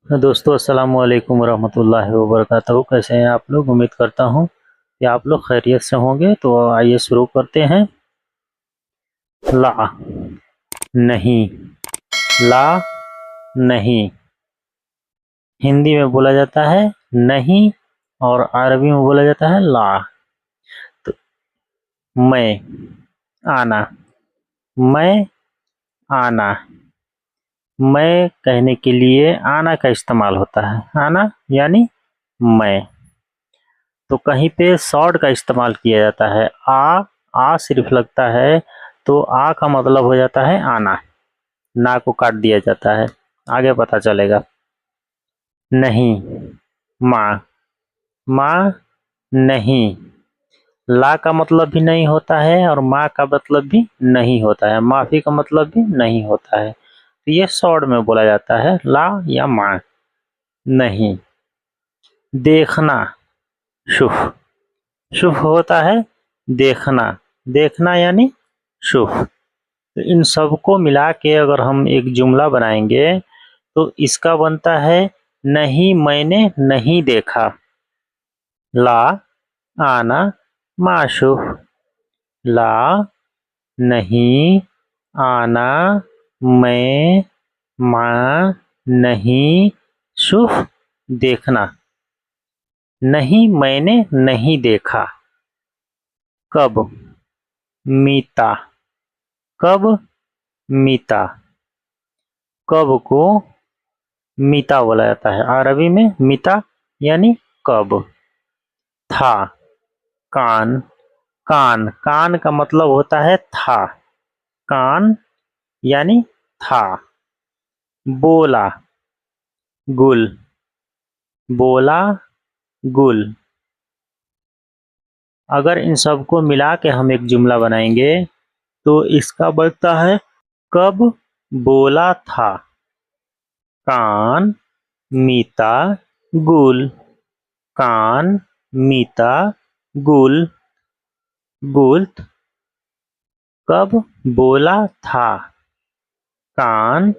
दोस्तों अस्सलाम वालेकुम रहमतुल्लाहि व बरकातहू। कैसे हैं आप लोग? उम्मीद करता हूँ कि आप लोग खैरियत से होंगे। तो आइए शुरू करते हैं। ला, नहीं। ला, नहीं हिंदी में बोला जाता है नहीं, और अरबी में बोला जाता है ला। तो मैं, आना। मैं, आना। मैं कहने के लिए आना का इस्तेमाल होता है। आना यानी मैं। तो कहीं पे शॉर्ट का इस्तेमाल किया जाता है। आ सिर्फ लगता है तो आ का मतलब हो जाता है आना। ना को काट दिया जाता है, आगे पता चलेगा। नहीं, माँ। माँ नहीं। ला का मतलब भी नहीं होता है और माँ का मतलब भी नहीं होता है। माफी का मतलब भी नहीं होता है। तो ये शॉर्ट में बोला जाता है ला या माँ। नहीं। देखना, शुभ। शुभ होता है देखना। देखना यानी शुभ। तो इन सबको मिला के अगर हम एक जुमला बनाएंगे तो इसका बनता है नहीं मैंने नहीं देखा। ला, आना, माशुफ। ला, नहीं, आना, मैं, माँ, नहीं, शुभ, देखना। नहीं मैंने नहीं देखा। कब, मीता। कब, मीता। कब को मीता बोला जाता है। अरबी में मीता यानी कब। था, कान। कान, कान का मतलब होता है था। कान यानी था। बोला, गुल। बोला, गुल। अगर इन सबको मिला के हम एक जुमला बनाएंगे तो इसका बनता है कब बोला था कान मीता गुल। कान मीता गुल। गुल। कब बोला था कान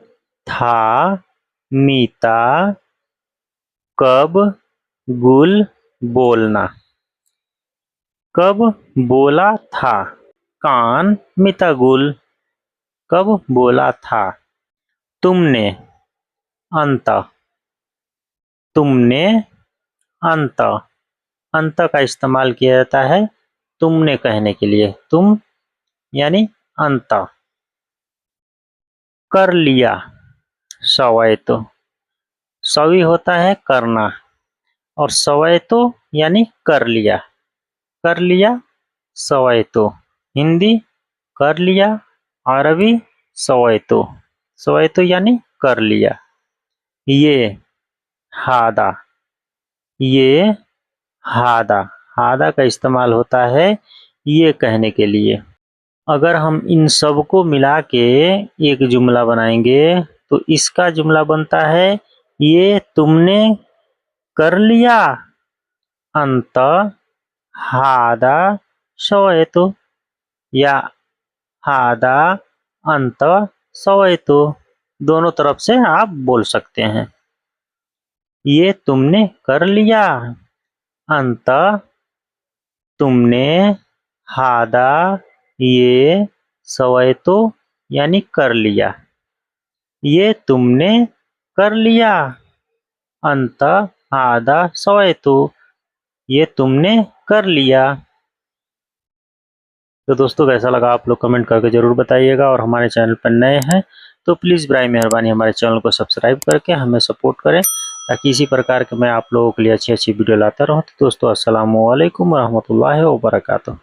था मीता। कब गुल बोलना। कब बोला था कान मीता गुल। कब बोला था। तुमने, अंत। तुमने, अंत। अंत का इस्तेमाल किया जाता है तुमने कहने के लिए। तुम यानी अंत। कर लिया, सवै तो। सवी होता है करना और सवै तो यानी कर लिया। कर लिया, सवै तो। हिंदी कर लिया, अरबी सवै तो। सवै तो यानी कर लिया। ये, हादा। ये, हादा। हादा का इस्तेमाल होता है ये कहने के लिए। अगर हम इन सबको मिला के एक जुमला बनाएंगे तो इसका जुमला बनता है ये तुमने कर लिया अंत हादा सवैतो। या हादा अंत सवैतो, दोनों तरफ से आप बोल सकते हैं। ये तुमने कर लिया अंत तुमने हादा ये सवैतो यानी कर लिया। ये तुमने कर लिया अंत आधा सवैतो। ये तुमने कर लिया। तो दोस्तों कैसा लगा आप लोग कमेंट करके जरूर बताइएगा। और हमारे चैनल पर नए हैं तो प्लीज़ बराए मेहरबानी हमारे चैनल को सब्सक्राइब करके हमें सपोर्ट करें, ताकि इसी प्रकार के मैं आप लोगों के लिए अच्छी अच्छी वीडियो लाता रहूं। तो दोस्तों अस्सलाम वालेकुम रहमतुल्लाहि व बरकातहू।